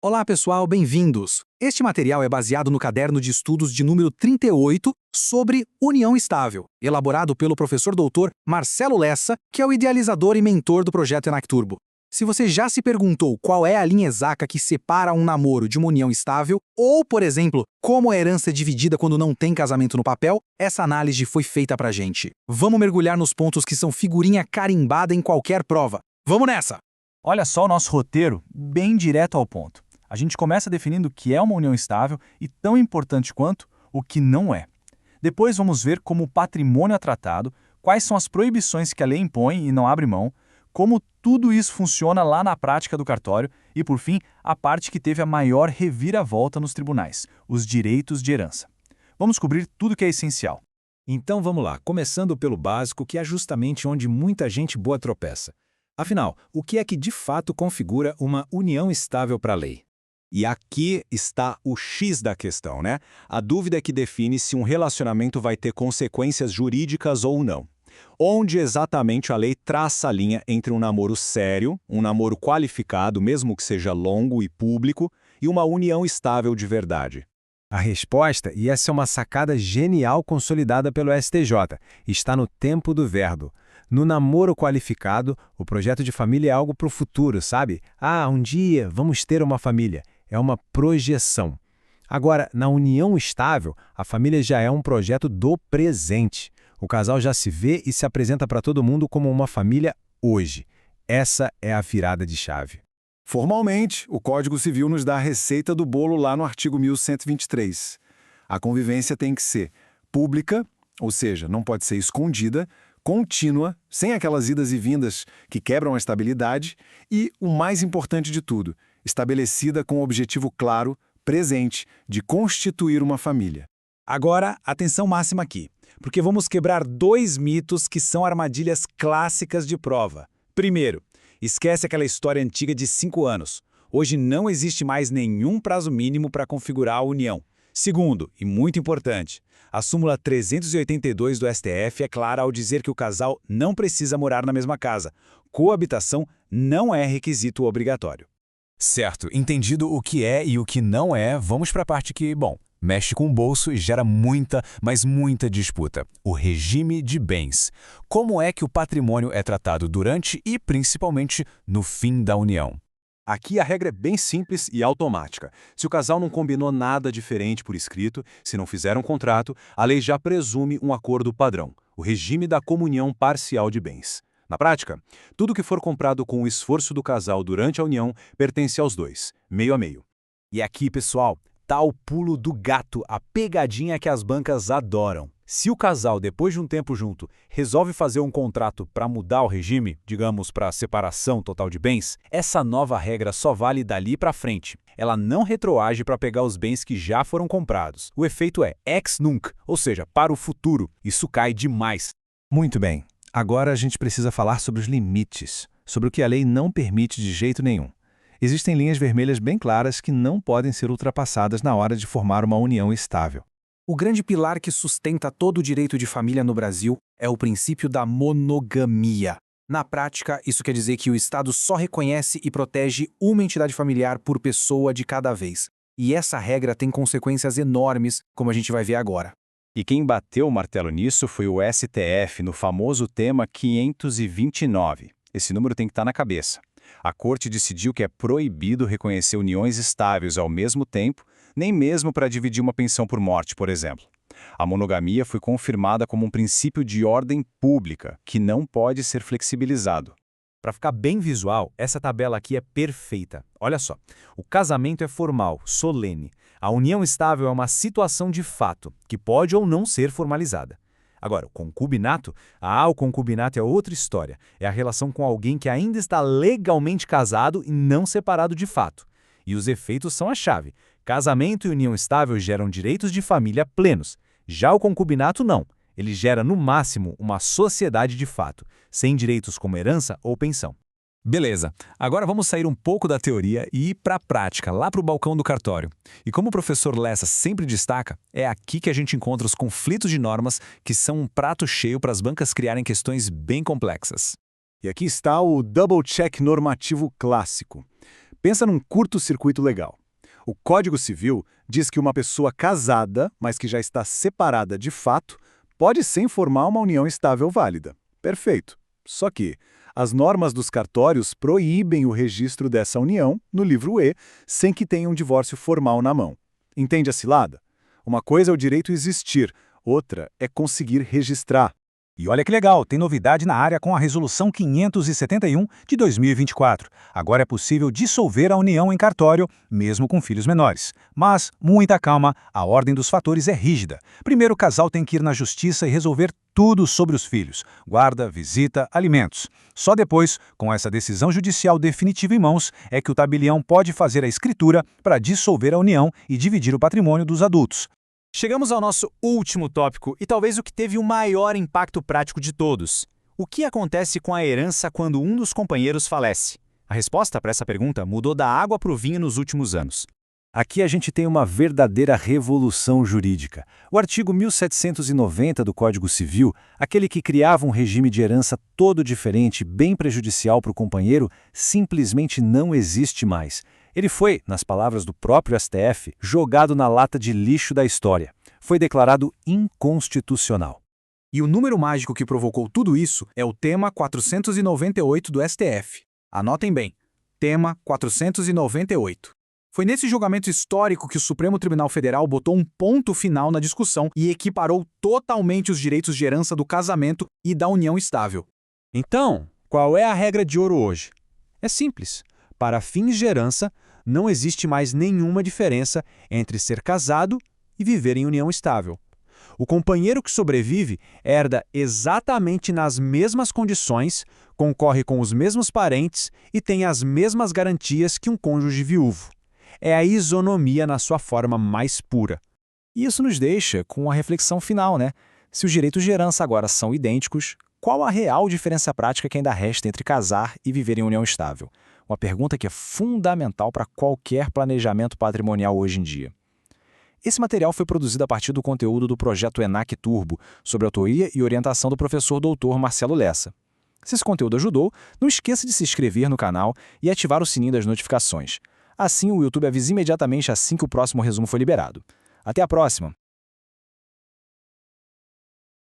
Olá, pessoal, bem-vindos! Este material é baseado no caderno de estudos de número 38 sobre união estável, elaborado pelo professor doutor Marcelo Lessa, que é o idealizador e mentor do projeto ENAC Turbo. Se você já se perguntou qual é a linha exata que separa um namoro de uma união estável, ou, por exemplo, como a herança é dividida quando não tem casamento no papel, essa análise foi feita pra gente. Vamos mergulhar nos pontos que são figurinha carimbada em qualquer prova. Vamos nessa! Olha só o nosso roteiro, bem direto ao ponto. A gente começa definindo o que é uma união estável e, tão importante quanto, o que não é. Depois vamos ver como o patrimônio é tratado, quais são as proibições que a lei impõe e não abre mão, como tudo isso funciona lá na prática do cartório e, por fim, a parte que teve a maior reviravolta nos tribunais, os direitos de herança. Vamos cobrir tudo que é essencial. Então vamos lá, começando pelo básico, que é justamente onde muita gente boa tropeça. Afinal, o que é que de fato configura uma união estável para a lei? E aqui está o X da questão, né? A dúvida é que define se um relacionamento vai ter consequências jurídicas ou não. Onde exatamente a lei traça a linha entre um namoro sério, um namoro qualificado, mesmo que seja longo e público, e uma união estável de verdade? A resposta, e essa é uma sacada genial consolidada pelo STJ, está no tempo do verbo. No namoro qualificado, o projeto de família é algo para o futuro, sabe? Um dia vamos ter uma família. É uma projeção. Agora, na união estável, a família já é um projeto do presente. O casal já se vê e se apresenta para todo mundo como uma família hoje. Essa é a virada de chave. Formalmente, o Código Civil nos dá a receita do bolo lá no artigo 1123. A convivência tem que ser pública, ou seja, não pode ser escondida, contínua, sem aquelas idas e vindas que quebram a estabilidade e, o mais importante de tudo, estabelecida com o objetivo claro, presente, de constituir uma família. Agora, atenção máxima aqui, porque vamos quebrar dois mitos que são armadilhas clássicas de prova. Primeiro, esquece aquela história antiga de 5 anos. Hoje não existe mais nenhum prazo mínimo para configurar a união. Segundo, e muito importante, a súmula 382 do STF é clara ao dizer que o casal não precisa morar na mesma casa. Coabitação não é requisito obrigatório. Certo, entendido o que é e o que não é, vamos para a parte que, mexe com o bolso e gera muita, mas muita disputa. O regime de bens. Como é que o patrimônio é tratado durante e, principalmente, no fim da união? Aqui a regra é bem simples e automática. Se o casal não combinou nada diferente por escrito, se não fizeram um contrato, a lei já presume um acordo padrão, o regime da comunhão parcial de bens. Na prática, tudo que for comprado com o esforço do casal durante a união pertence aos dois, meio a meio. E aqui, pessoal, tá o pulo do gato, a pegadinha que as bancas adoram. Se o casal, depois de um tempo junto, resolve fazer um contrato para mudar o regime, digamos para separação total de bens, essa nova regra só vale dali para frente. Ela não retroage para pegar os bens que já foram comprados. O efeito é ex nunc, ou seja, para o futuro. Isso cai demais. Muito bem. Agora a gente precisa falar sobre os limites, sobre o que a lei não permite de jeito nenhum. Existem linhas vermelhas bem claras que não podem ser ultrapassadas na hora de formar uma união estável. O grande pilar que sustenta todo o direito de família no Brasil é o princípio da monogamia. Na prática, isso quer dizer que o Estado só reconhece e protege uma entidade familiar por pessoa de cada vez. E essa regra tem consequências enormes, como a gente vai ver agora. E quem bateu o martelo nisso foi o STF, no famoso tema 529. Esse número tem que estar na cabeça. A Corte decidiu que é proibido reconhecer uniões estáveis ao mesmo tempo, nem mesmo para dividir uma pensão por morte, por exemplo. A monogamia foi confirmada como um princípio de ordem pública, que não pode ser flexibilizado. Para ficar bem visual, essa tabela aqui é perfeita. Olha só, o casamento é formal, solene. A união estável é uma situação de fato, que pode ou não ser formalizada. Agora, o concubinato? O concubinato é outra história. É a relação com alguém que ainda está legalmente casado e não separado de fato. E os efeitos são a chave. Casamento e união estável geram direitos de família plenos. Já o concubinato não. Ele gera, no máximo, uma sociedade de fato, sem direitos como herança ou pensão. Beleza, agora vamos sair um pouco da teoria e ir para a prática, lá para o balcão do cartório. E como o professor Lessa sempre destaca, é aqui que a gente encontra os conflitos de normas que são um prato cheio para as bancas criarem questões bem complexas. E aqui está o double check normativo clássico. Pensa num curto-circuito legal. O Código Civil diz que uma pessoa casada, mas que já está separada de fato, pode sim formar uma união estável válida. Perfeito. Só que as normas dos cartórios proíbem o registro dessa união, no livro E, sem que tenha um divórcio formal na mão. Entende a cilada? Uma coisa é o direito existir, outra é conseguir registrar. E olha que legal, tem novidade na área com a Resolução 571 de 2024. Agora é possível dissolver a união em cartório, mesmo com filhos menores. Mas, muita calma, a ordem dos fatores é rígida. Primeiro, o casal tem que ir na justiça e resolver tudo sobre os filhos: guarda, visita, alimentos. Só depois, com essa decisão judicial definitiva em mãos, é que o tabelião pode fazer a escritura para dissolver a união e dividir o patrimônio dos adultos. Chegamos ao nosso último tópico e talvez o que teve o maior impacto prático de todos. O que acontece com a herança quando um dos companheiros falece? A resposta para essa pergunta mudou da água para o vinho nos últimos anos. Aqui a gente tem uma verdadeira revolução jurídica. O artigo 1790 do Código Civil, aquele que criava um regime de herança todo diferente, bem prejudicial para o companheiro, simplesmente não existe mais. Ele foi, nas palavras do próprio STF, jogado na lata de lixo da história. Foi declarado inconstitucional. E o número mágico que provocou tudo isso é o tema 498 do STF. Anotem bem, tema 498. Foi nesse julgamento histórico que o Supremo Tribunal Federal botou um ponto final na discussão e equiparou totalmente os direitos de herança do casamento e da união estável. Então, qual é a regra de ouro hoje? É simples. Para fins de herança, não existe mais nenhuma diferença entre ser casado e viver em união estável. O companheiro que sobrevive herda exatamente nas mesmas condições, concorre com os mesmos parentes e tem as mesmas garantias que um cônjuge viúvo. É a isonomia na sua forma mais pura. E isso nos deixa com a reflexão final, né? Se os direitos de herança agora são idênticos, qual a real diferença prática que ainda resta entre casar e viver em união estável? Uma pergunta que é fundamental para qualquer planejamento patrimonial hoje em dia. Esse material foi produzido a partir do conteúdo do projeto ENAC Turbo, sobre autoria e orientação do professor doutor Marcelo Lessa. Se esse conteúdo ajudou, não esqueça de se inscrever no canal e ativar o sininho das notificações. Assim, o YouTube avisa imediatamente assim que o próximo resumo for liberado. Até a próxima!